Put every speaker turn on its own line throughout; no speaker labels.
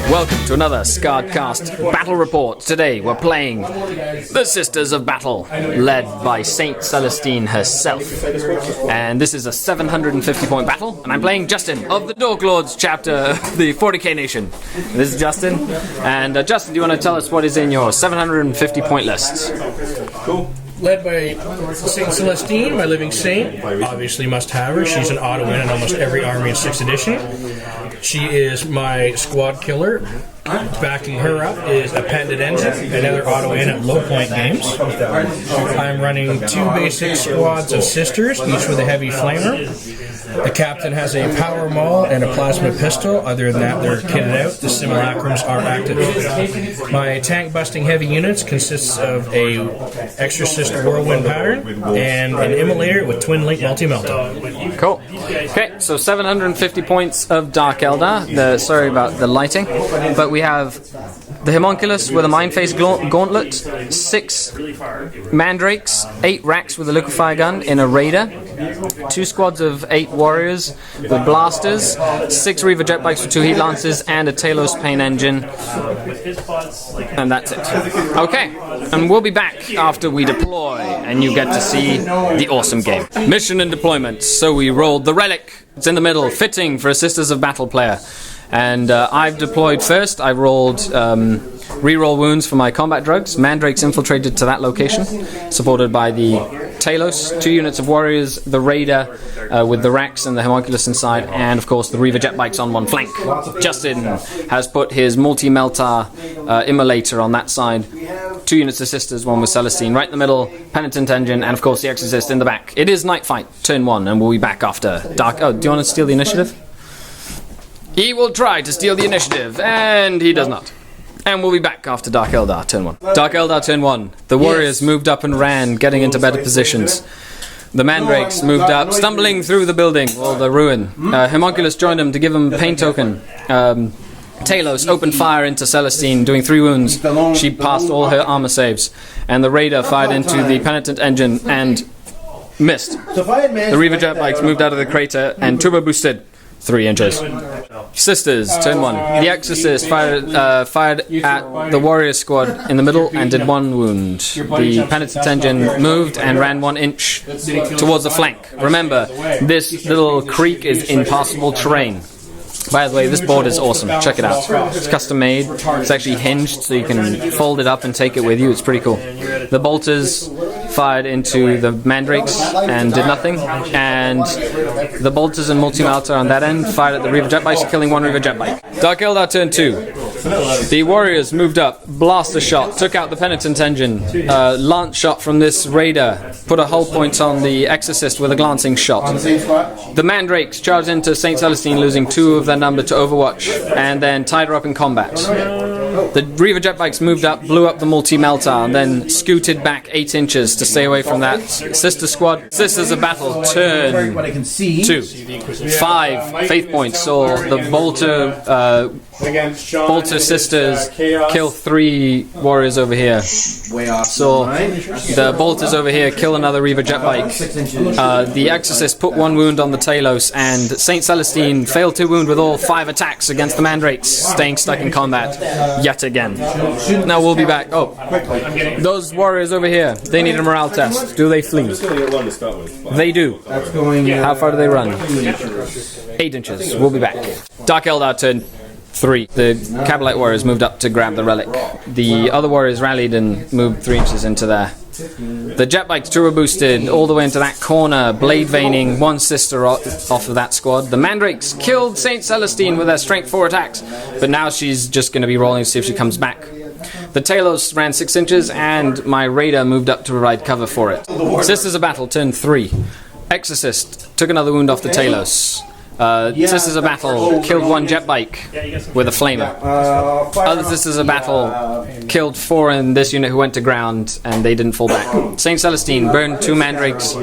Welcome to another Skardcast Battle Report. Today we're playing the Sisters of Battle, led by Saint Celestine herself. And this is a 750 point battle, and I'm playing Justin of the Dork Lords chapter of the 40k Nation. This is Justin, and Justin, do you want to tell us what is in your 750 point list?
Cool. Led by Saint Celestine, my living saint. Obviously must have her. She's an auto-win in almost every army in 6th edition. She is my squad killer. Backing her up is Appended Engine, another auto-in at low point games. I'm running 2 basic squads of sisters, each with a heavy flamer. The captain has a power maul and a plasma pistol. Other than that, they're kitted out. The simulacrums are active. My tank-busting heavy units consists of a Exorcist whirlwind pattern and an immolator with twin link multi-melta.
Cool. Okay, so 750 points of Dark Eldar. Sorry about the lighting, but we have the Homunculus with a Mindface Gauntlet, 6 Mandrakes, 8 Racks with a Liquefy Gun in a Raider, 2 squads of 8 Warriors with Blasters, 6 Reaver Jetbikes with 2 Heat Lances, and a Talos Pain Engine. And that's it. Okay, and we'll be back after we deploy, and you get to see the awesome game. Mission and deployment. So we rolled the Relic. It's in the middle, fitting for a Sisters of Battle player. And I've deployed first. I rolled reroll wounds for my combat drugs. Mandrakes infiltrated to that location, supported by the Talos, 2 units of warriors, the Raider with the Racks and the Homunculus inside, and of course the Reaver Jetbikes on one flank. Justin has put his multi-melta immolator on that side. 2 units of sisters, 1 with Celestine right in the middle, Penitent Engine, and of course the Exorcist in the back. It is Night Fight, turn 1, and we'll be back after Dark... Oh, do you want to steal the initiative? He will try to steal the initiative, and he does not. And we'll be back after Dark Eldar, turn 1. Dark Eldar, turn 1. The warriors moved up and ran, getting into better positions. The Mandrakes moved up, stumbling through the building, or the ruin. Homunculus joined them to give him a pain token. Talos opened fire into Celestine, doing 3 wounds. She passed all her armor saves. And the Raider fired into the Penitent Engine and missed. The Reaver Jetbikes moved out of the crater and turbo boosted 3 inches. Sisters, turn 1. The Exorcist fired at the warrior squad in the middle and did 1 wound. The Penitent Engine moved and ran 1 inch towards the flank. Remember, this little creek is impassable terrain. By the way, this board is awesome. Check it out. It's custom made. It's actually hinged, so you can fold it up and take it with you. It's pretty cool. The bolters fired into the Mandrakes and did nothing. And the bolters and multi-melta on that end fired at the Reaver Jetbikes, killing 1 Reaver Jetbike. Dark Eldar turn 2. The warriors moved up, blaster shot, took out the Penitent Engine, lance shot from this Raider, put a hull point on the Exorcist with a glancing shot. The Mandrakes charged into Saint Celestine, losing 2 of their number to Overwatch, and then tied her up in combat. The Reaver Jetbikes moved up, blew up the multi-melta, and then scooted back 8 inches to stay away from that sister squad. Sisters of Battle, turn 2. 5 faith points, saw the Bolter sisters kill 3 warriors over here. So the bolters over here kill another Reaver Jetbike. The Exorcist put 1 wound on the Talos, and Saint Celestine failed to wound with all 5 attacks against the Mandrakes, staying stuck in combat yet again. Now we'll be back. Oh, those warriors over here, they need a morale test. Do they flee? They do. How far do they run? 8 inches. We'll be back. Dark Eldar turn 3. The Cabalite warriors moved up to grab the relic. The other warriors rallied and moved 3 inches into there. The Jetbikes turbo boosted all the way into that corner, blade veining 1 sister off of that squad. The Mandrakes killed Saint Celestine with their strength 4 attacks, but now she's just going to be rolling to see if she comes back. The Talos ran 6 inches, and my Raider moved up to provide cover for it. Sisters of Battle turn 3. Exorcist took another wound off the Talos. Sisters of Battle killed 1 Jetbike with a flamer. Other Sisters of Battle killed 4 in this unit who went to ground, and they didn't fall back. Saint Celestine burned 2 Mandrakes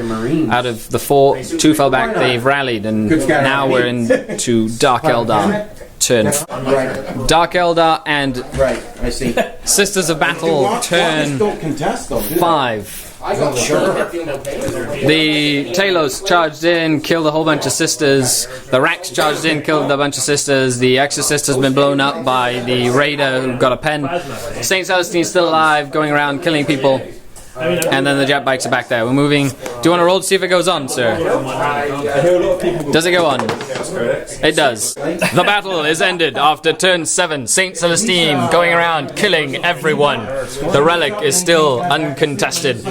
out of the 4. 2 fell back. They've rallied, and now we're into Dark Eldar. Turn. Dark Eldar and Sisters of Battle turn 5. The Talos charged in, killed a whole bunch of sisters. The Rax charged in, killed a bunch of sisters. The Exorcist has been blown up by the Raider who got a pen. Saint Celestine's still alive, going around killing people. And then the jet bikes are back there. We're moving. Do you want to roll to see if it goes on, sir? Does it go on? It does. The battle is ended after turn 7. Saint Celestine going around killing everyone. The relic is still uncontested.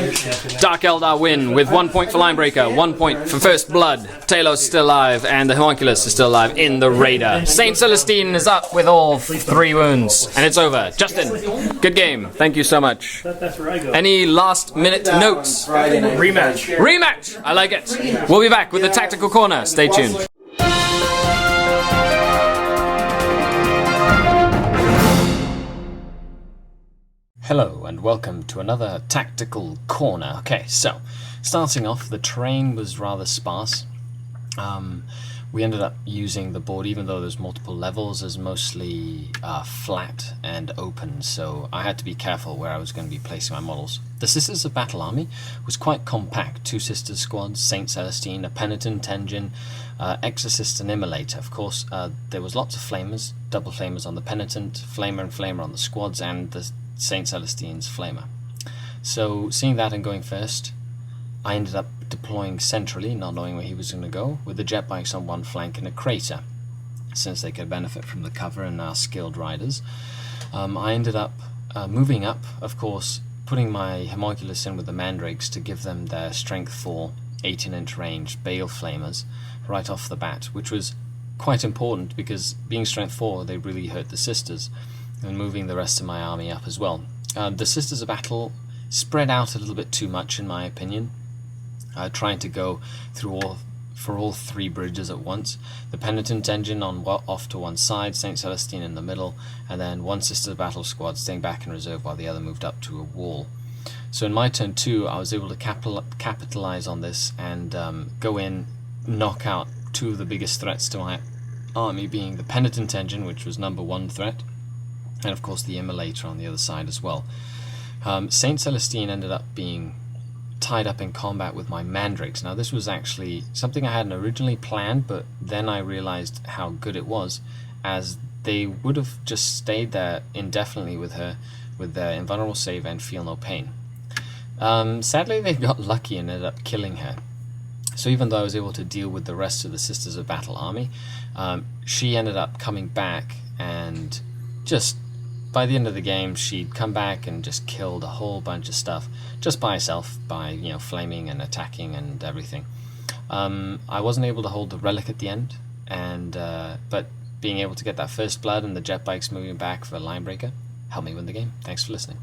Dark Eldar win with 1 point for Linebreaker, 1 point for First Blood. Talos still alive, and the Homunculus is still alive in the Raider. Saint Celestine is up with all 3 wounds, and it's over. Justin, good game. Thank you so much. Any last minute notes?
Rematch.
Rematch! I like it. We'll be back with the Tactical Corner. Stay tuned. Hello and welcome to another Tactical Corner. Okay, so starting off, the terrain was rather sparse. We ended up using the board, even though there's multiple levels, as mostly flat and open, so I had to be careful where I was going to be placing my models. The Sisters of Battle army was quite compact. 2 Sisters squads, Saint Celestine, a Penitent engine, Exorcist and Immolator. Of course, there was lots of Flamers, double Flamers on the Penitent, Flamer and Flamer on the squads, and the Saint Celestine's Flamer. So seeing that and going first, I ended up deploying centrally, not knowing where he was going to go, with the jet bikes on one flank and a crater, since they could benefit from the cover and our skilled riders. I ended up moving up, of course, putting my Homunculus in with the Mandrakes to give them their strength 4, 18-inch range Bale Flamers right off the bat, which was quite important because being strength 4, they really hurt the Sisters, and moving the rest of my army up as well. The Sisters of Battle spread out a little bit too much in my opinion, trying to go through all 3 bridges at once. The Penitent engine off to one side, Saint Celestine in the middle, and then 1 Sisters of Battle squad staying back in reserve while the other moved up to a wall. So in my turn 2, I was able to capitalize on this and go in, knock out 2 of the biggest threats to my army, being the Penitent engine, which was number 1 threat, and of course the Immolator on the other side as well. Saint Celestine ended up being tied up in combat with my Mandrakes. Now this was actually something I hadn't originally planned, but then I realized how good it was, as they would have just stayed there indefinitely with her, with their invulnerable save and feel no pain. Sadly they got lucky and ended up killing her. So even though I was able to deal with the rest of the Sisters of Battle army, she ended up coming back, and just by the end of the game she'd come back and just killed a whole bunch of stuff just by herself, by flaming and attacking and everything. I wasn't able to hold the relic at the end, and but being able to get that First Blood and the jet bikes moving back for Linebreaker helped me win the game. Thanks for listening.